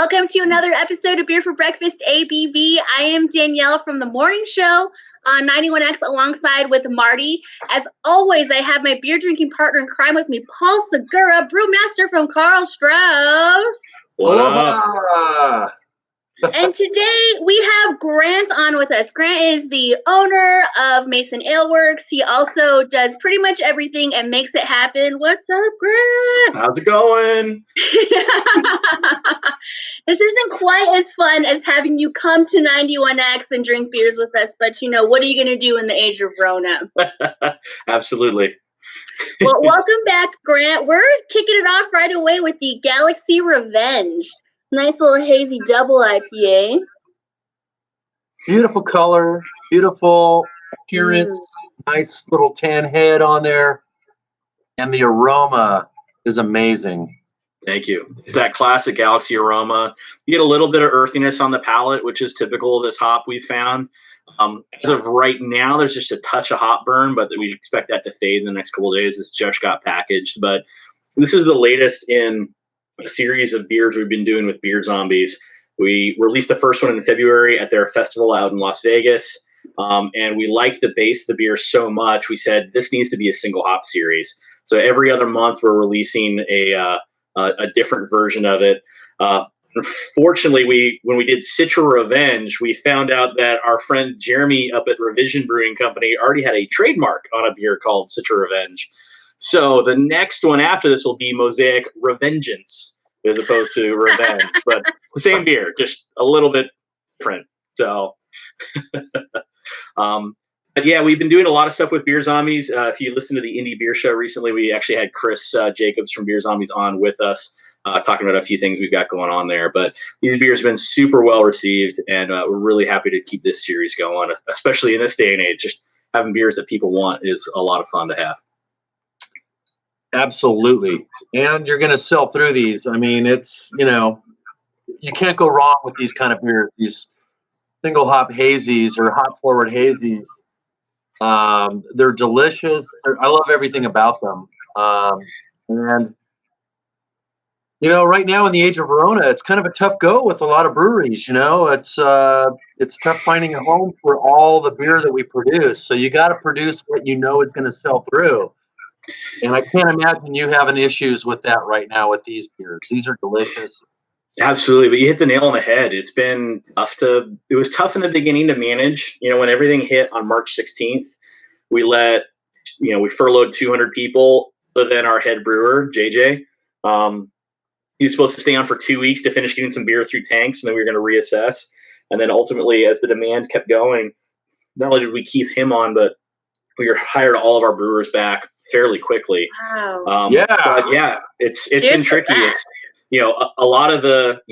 Welcome to another episode of Beer for Breakfast ABV. I am Danielle from the morning show on 91X alongside with Marty. As always, I have my beer drinking partner in crime with me, Paul Segura, brewmaster from Karl Strauss. What up? And today we have Grant on with us. Grant is the owner of Mason Ale Works. He also does pretty much everything and makes it happen. What's up, Grant? How's it going? This isn't quite as fun as having you come to 91X and drink beers with us, but you know, what are you going to do in the age of Rona? Absolutely. Well, welcome back, Grant. We're kicking it off right away with the Galaxy Revenge. Nice little hazy double IPA. Beautiful color, beautiful appearance, nice little tan head on there, and the aroma is amazing. Thank you. It's that classic Galaxy aroma. You get a little bit of earthiness on the palate, which is typical of this hop we've found. As of right now, there's just a touch of hop burn, but we expect that to fade in the next couple of days. This just got packaged, but this is the latest in a series of beers we've been doing with Beer Zombies. We released the first one in February at their festival out in Las Vegas, and we liked the base of the beer so much, we said this needs to be a single hop series. So every other month we're releasing a different version of it. Unfortunately, when we did Citra Revenge, we found out that our friend Jeremy up at Revision Brewing Company already had a trademark on a beer called Citra Revenge. So the next one after this will be Mosaic Revengeance as opposed to Revenge, but it's the same beer, just a little bit different. So, but yeah, we've been doing a lot of stuff with Beer Zombies. If you listen to the Indie Beer Show recently, we actually had Chris Jacobs from Beer Zombies on with us, talking about a few things we've got going on there. But these beers have been super well received, and we're really happy to keep this series going, especially in this day and age. Just having beers that people want is a lot of fun to have. Absolutely. And you're going to sell through these. I mean, it's, you can't go wrong with these kind of beers, these single hop hazies or hop forward hazies. They're delicious. I love everything about them. And, right now in the age of Verona, it's kind of a tough go with a lot of breweries. It's tough finding a home for all the beer that we produce. So you got to produce what you know is going to sell through. And I can't imagine you having issues with that right now with these beers. These are delicious. Absolutely, but you hit the nail on the head. It was tough in the beginning to manage. When everything hit on March 16th, we furloughed 200 people, other than our head brewer, JJ. He was supposed to stay on for 2 weeks to finish getting some beer through tanks, and then we were going to reassess. And then ultimately, as the demand kept going, not only did we keep him on, but we hired all of our brewers back fairly quickly. Wow. But yeah, it's been tricky. It's a lot of the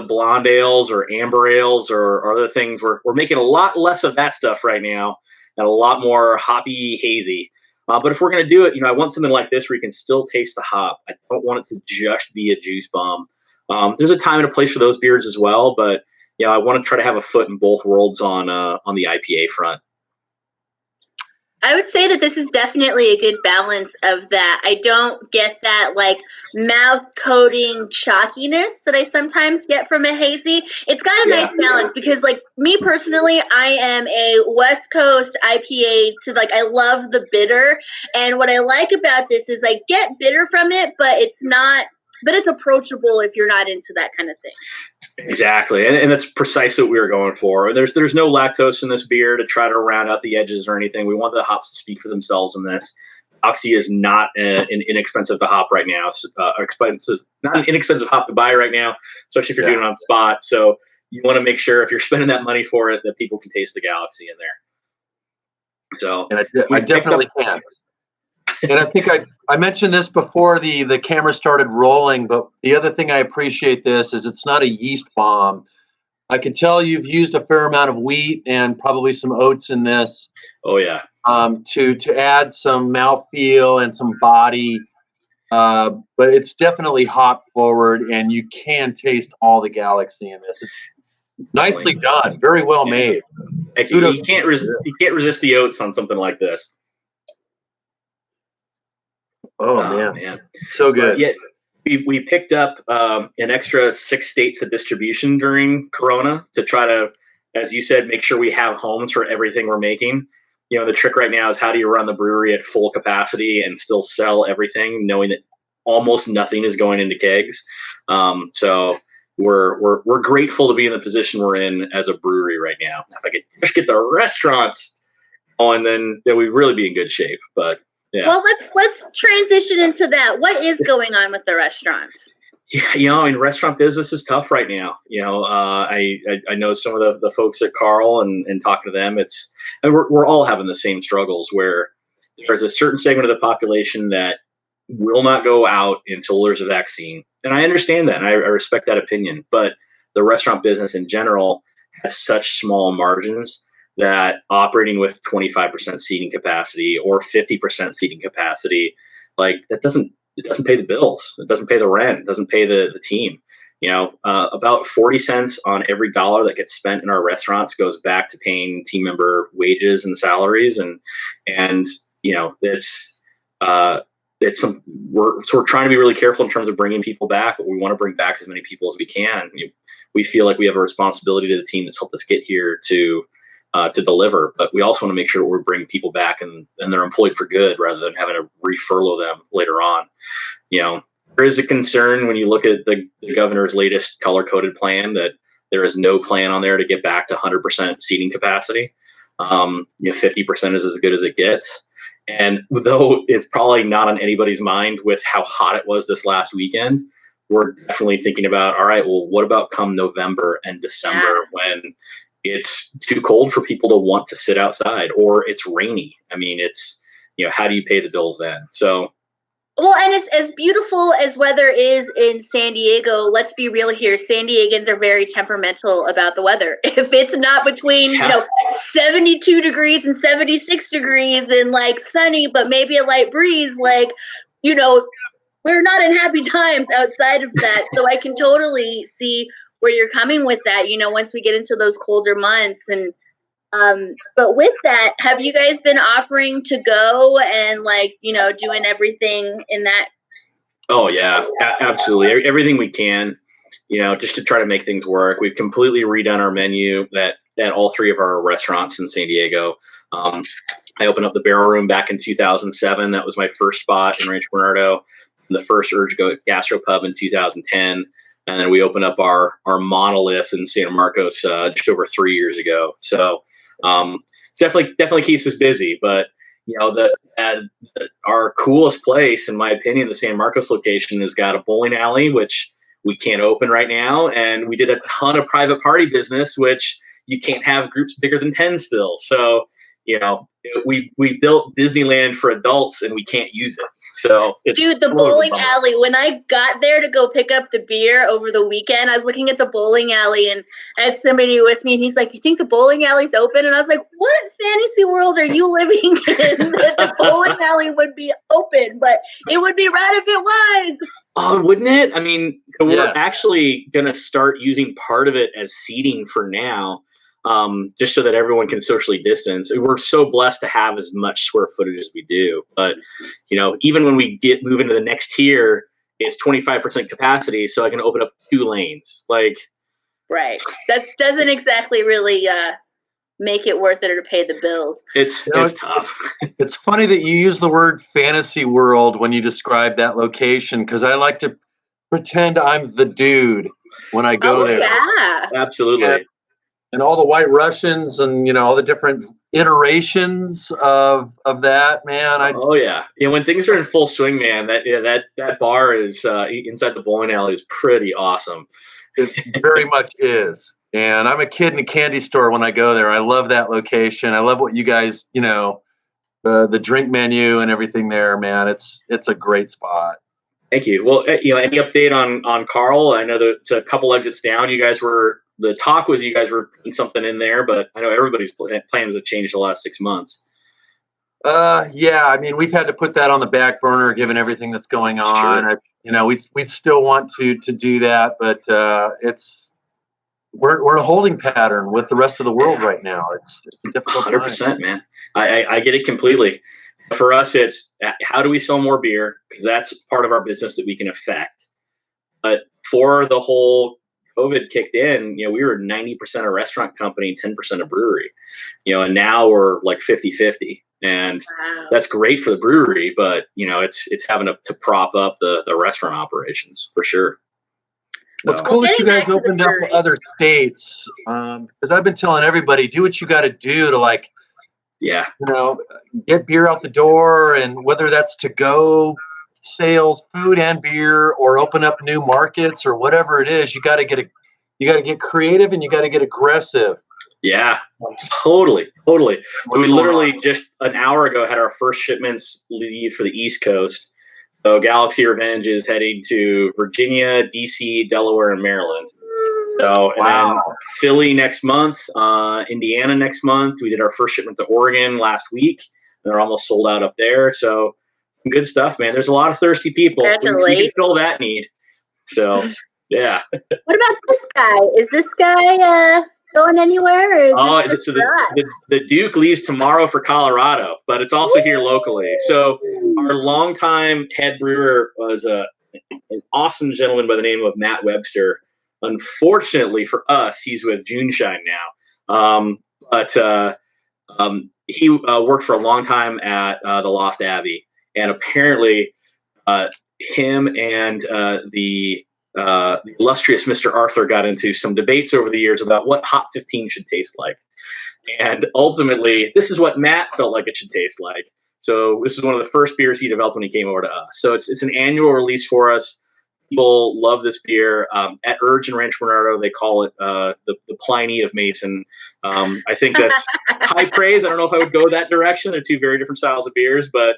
blonde ales or amber ales or other things. We're making a lot less of that stuff right now and a lot more hoppy hazy. But if we're going to do it, I want something like this where you can still taste the hop. I don't want it to just be a juice bomb. There's a time and a place for those beers as well, but I want to try to have a foot in both worlds on the IPA front. I would say that this is definitely a good balance of that. I don't get that mouth coating chalkiness that I sometimes get from a hazy. It's got a nice balance because me personally, I am a West Coast IPA I love the bitter. And what I like about this is I get bitter from it, but it's approachable if you're not into that kind of thing. Exactly, and that's precisely what we were going for. There's no lactose in this beer to try to round out the edges or anything. We want the hops to speak for themselves in this. Oxy is not an inexpensive to hop right now. Not an inexpensive hop to buy right now, especially if you're doing it on spot. So you want to make sure if you're spending that money for it, that people can taste the Galaxy in there. So and I definitely can. And I think I mentioned this before the camera started rolling, but the other thing I appreciate this is it's not a yeast bomb. I can tell you've used a fair amount of wheat and probably some oats in this. Oh yeah. To add some mouthfeel and some body, but it's definitely hop forward, and you can taste all the Galaxy in this. It's nicely done, very well made. You can't resist the oats on something like this. Oh man, so good. we picked up an extra 6 states of distribution during Corona to try to, as you said, make sure we have homes for everything we're making. The trick right now is how do you run the brewery at full capacity and still sell everything, knowing that almost nothing is going into kegs. So we're grateful to be in the position we're in as a brewery right now. If I could just get the restaurants going, then we'd really be in good shape. But yeah. Well, let's transition into that. What is going on with the restaurants? Yeah, I mean, restaurant business is tough right now. I know some of the folks at Carl and talking to them, and we're all having the same struggles where there's a certain segment of the population that will not go out until there's a vaccine. And I understand that, and I respect that opinion. But the restaurant business in general has such small margins that operating with 25% seating capacity or 50% seating capacity, like it doesn't pay the bills. It doesn't pay the rent. It doesn't pay the team. About 40 cents on every dollar that gets spent in our restaurants goes back to paying team member wages and salaries. And we're trying to be really careful in terms of bringing people back, but we want to bring back as many people as we can. We feel like we have a responsibility to the team that's helped us get here to deliver, but we also want to make sure we're bringing people back and they're employed for good rather than having to refurlough them later on. There is a concern when you look at the governor's latest color-coded plan that there is no plan on there to get back to 100% seating capacity. 50% is as good as it gets. And though it's probably not on anybody's mind with how hot it was this last weekend, we're definitely thinking about, all right, well, what about come November and December when it's too cold for people to want to sit outside or it's rainy? I mean, how do you pay the bills then? So, well, and as beautiful as weather is in San Diego, let's be real here. San Diegans are very temperamental about the weather. If it's not between 72 degrees and 76 degrees and like sunny, but maybe a light breeze, we're not in happy times outside of that. So I can totally see where you're coming with that. Once we get into those colder months and. But with that, have you guys been offering to go and doing everything in that? Oh yeah, absolutely. Everything we can, just to try to make things work. We've completely redone our menu at all 3 of our restaurants in San Diego. I opened up the Barrel Room back in 2007. That was my first spot in Rancho Bernardo. And the first Urge Gastropub in 2010. And then we opened up our Monolith in San Marcos just over 3 years ago. So definitely keeps us busy, but our coolest place, in my opinion, the San Marcos location has got a bowling alley, which we can't open right now. And we did a ton of private party business, which you can't have groups bigger than 10 still. So, we built Disneyland for adults and we can't use it. So dude, the bowling alley, when I got there to go pick up the beer over the weekend, I was looking at the bowling alley and I had somebody with me and he's like, you think the bowling alley's open? And I was like, what fantasy world are you living in that the bowling alley would be open? But it would be rad if it was. Oh, wouldn't it? I mean, we're actually going to start using part of it as seating for now. Just so that everyone can socially distance. We're so blessed to have as much square footage as we do. But, even when we move into the next tier, it's 25% capacity, so I can open up 2 lanes. Right. That doesn't exactly really make it worth it or to pay the bills. It's tough. It's funny that you use the word fantasy world when you describe that location, because I like to pretend I'm the dude when I go there. Yeah. Absolutely. And all the White Russians and, all the different iterations of that, man. Oh, yeah. When things are in full swing, man, that bar is inside the bowling alley is pretty awesome. It very much is. And I'm a kid in a candy store when I go there. I love that location. I love what you guys, the drink menu and everything there, man. It's a great spot. Thank you. Well, any update on Carl? I know that it's a couple exits down. The talk was you guys were putting something in there, but I know everybody's plans have changed the last 6 months. Yeah, I mean, we've had to put that on the back burner given everything that's going on. We still want to do that, but we're in a holding pattern with the rest of the world right now. It's a difficult 100%, time. man. I get it completely. For us, it's how do we sell more beer? Because that's part of our business that we can affect. But before the whole COVID kicked in, we were 90% a restaurant company, 10% a brewery, and now we're like 50-50. And that's great for the brewery, but it's having to prop up the restaurant operations for sure. Well, it's cool that you guys opened up other states, because I've been telling everybody, do what you got to do to get beer out the door, and whether that's to go sales, food and beer, or open up new markets or whatever it is, you got to get creative and you got to get aggressive. Yeah, totally. So we literally just an hour ago had our first shipments leave for the East Coast. So Galaxy Revenge is heading to Virginia, DC, Delaware, and Maryland. So, and then Philly next month, Indiana next month. We did our first shipment to Oregon last week. They're almost sold out up there. So good stuff, man. There's a lot of thirsty people. We can fill that need. So, yeah. What about this guy? Is this guy going anywhere? Or is this just the Duke leaves tomorrow for Colorado, but it's also here locally. So our longtime head brewer was an awesome gentleman by the name of Matt Webster. Unfortunately for us, he's with Juneshine now. But he worked for a long time at the Lost Abbey, and apparently him and the illustrious Mr. Arthur got into some debates over the years about what Hop 15 should taste like. And ultimately, this is what Matt felt like it should taste like. So this is one of the first beers he developed when he came over to us. So it's an annual release for us. People love this beer. At Urge and Rancho Bernardo, they call it the Pliny of Mason. I think that's high praise. I don't know if I would go that direction. They're two very different styles of beers, but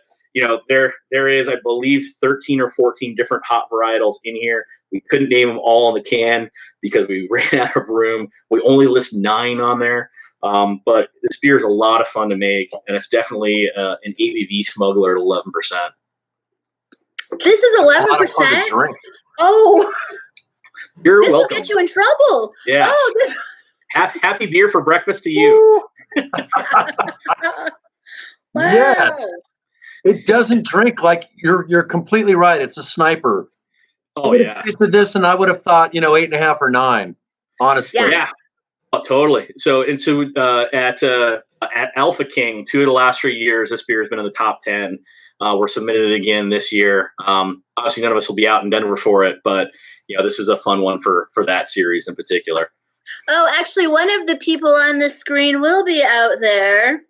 there is, I believe, 13 or 14 different hop varietals in here. We couldn't name them all on the can because we ran out of room. We only list 9 on there. But this beer is a lot of fun to make, and it's definitely an ABV smuggler at 11%. This is 11%? Oh, you're this welcome. Will get you in trouble. Yeah. Oh, happy beer for breakfast to you. Wow. Yeah. It doesn't drink like you're completely right. It's a sniper. Oh, I would have tasted this, and I would have thought 8.5 or 9. Honestly, yeah. Oh, totally. So at Alpha King, 2 of the last 3 years, this beer has been in the top 10. We're submitted it again this year. Obviously, none of us will be out in Denver for it, but this is a fun one for that series in particular. Oh, actually, one of the people on the screen will be out there.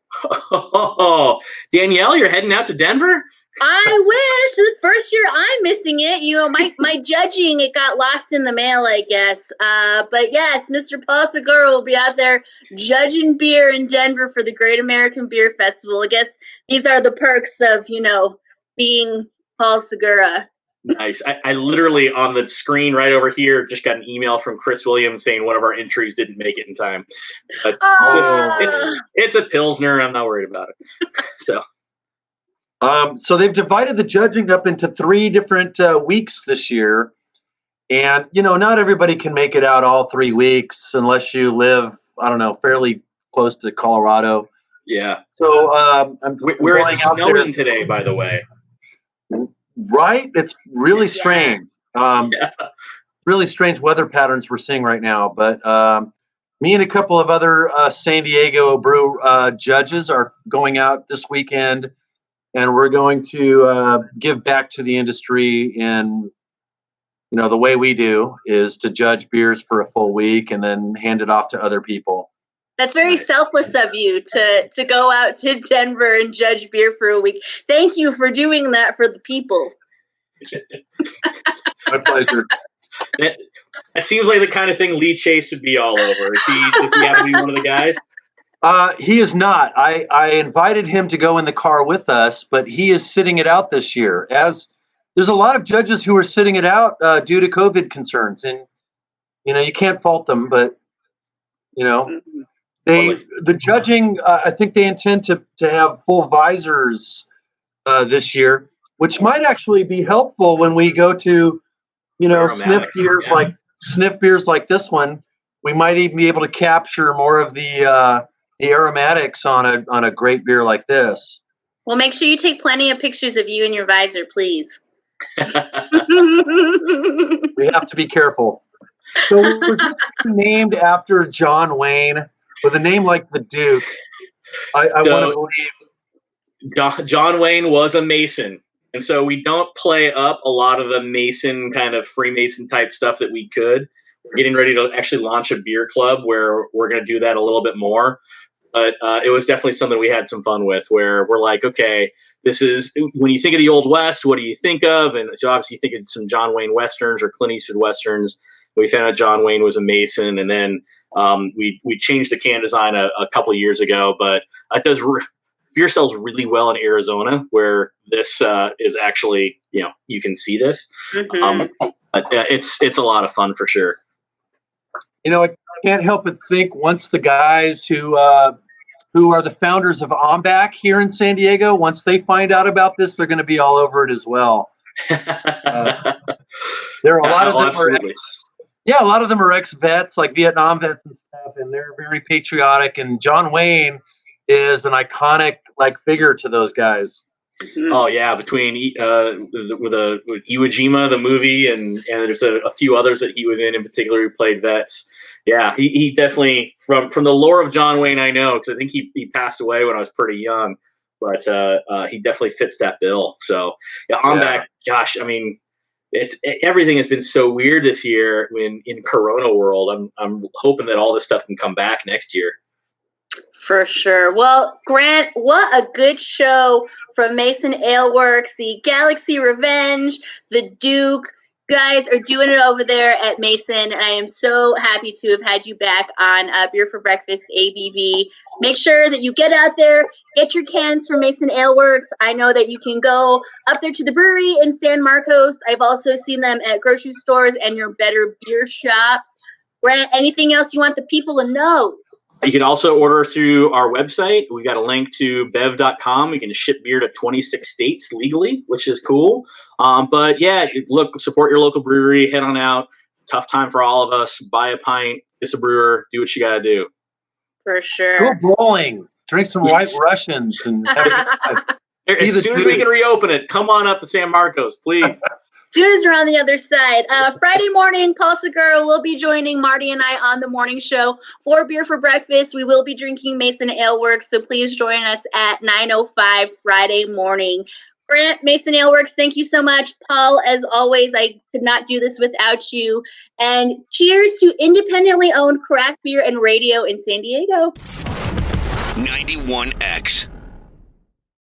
Oh, Danielle, you're heading out to Denver? I wish. The first year I'm missing it. My judging, it got lost in the mail, I guess. But yes, Mr. Paul Segura will be out there judging beer in Denver for the Great American Beer Festival. I guess these are the perks of, being Paul Segura. Nice. I literally, on the screen right over here, just got an email from Chris Williams saying one of our entries didn't make it in time. But it's a Pilsner. I'm not worried about it. So they've divided the judging up into 3 different weeks this year. And, not everybody can make it out all 3 weeks unless you live, I don't know, fairly close to Colorado. Yeah. So we're snowing today, by the way. Right? It's really strange. Really strange weather patterns we're seeing right now. But me and a couple of other San Diego brew judges are going out this weekend, and we're going to give back to the industry in, the way we do is to judge beers for a full week and then hand it off to other people. That's very selfless of you to go out to Denver and judge beer for a week. Thank you for doing that for the people. My pleasure. It seems like the kind of thing Lee Chase would be all over. Does he have to be one of the guys? He is not. I invited him to go in the car with us, but he is sitting it out this year. As there's a lot of judges who are sitting it out due to COVID concerns, and you can't fault them. But the judging, I think they intend to have full visors this year, which might actually be helpful when we go to sniff beers like this one. We might even be able to capture more of the aromatics on a great beer like this. Well, make sure you take plenty of pictures of you and your visor, please. We have to be careful. So we're just named after John Wayne with a name like the Duke. I want to believe John Wayne was a Mason. And so we don't play up a lot of the Mason kind of Freemason type stuff that we could. We're getting ready to actually launch a beer club where we're going to do that a little bit more. But it was definitely something we had some fun with, where we're like, okay, this is, when you think of the Old West, what do you think of? And so obviously you think of some John Wayne Westerns or Clint Eastwood Westerns. We found out John Wayne was a Mason, and then we changed the can design a couple of years ago. But it does beer sells really well in Arizona, where this is actually, you can see this. Mm-hmm. But it's a lot of fun for sure. I can't help but think once the guys who are the founders of OMBAC here in San Diego, once they find out about this, they're going to be all over it as well. There are a lot of them a lot of them are ex-vets, like Vietnam vets and stuff, and they're very patriotic. And John Wayne is an iconic figure to those guys. Oh yeah, between with Iwo Jima, the movie, and there's a few others that he was in particular who played vets. Yeah, he definitely from the lore of John Wayne I know, because I think he passed away when I was pretty young, but he definitely fits that bill. So yeah, OMBAC, gosh, I mean, everything has been so weird this year in Corona world. I'm hoping that all this stuff can come back next year. For sure. Well, Grant, what a good show from Mason Ale Works, the Galaxy Revenge, the Duke. Guys are doing it over there at Mason, and I am so happy to have had you back on Beer for Breakfast ABV. Make sure that you get out there, get your cans from Mason Ale Works. I know that you can go up there to the brewery in San Marcos. I've also seen them at grocery stores and your better beer shops. Grant, anything else you want the people to know? You can also order through our website. We got a link to bev.com. You can ship beer to 26 states legally, which is cool. But yeah, look, support your local brewery. Head on out. Tough time for all of us. Buy a pint. Kiss a brewer. Do what you got to do. For sure. Go bowling. Drink some White Russians. And as soon as we can reopen it, come on up to San Marcos, please. As soon as we're on the other side. Friday morning, Paul Segura will be joining Marty and I on the morning show for Beer for Breakfast. We will be drinking Mason Ale Works, so please join us at 9:05 Friday morning. Grant, Mason Ale Works, thank you so much. Paul, as always, I could not do this without you. And cheers to independently owned craft beer and radio in San Diego. 91X.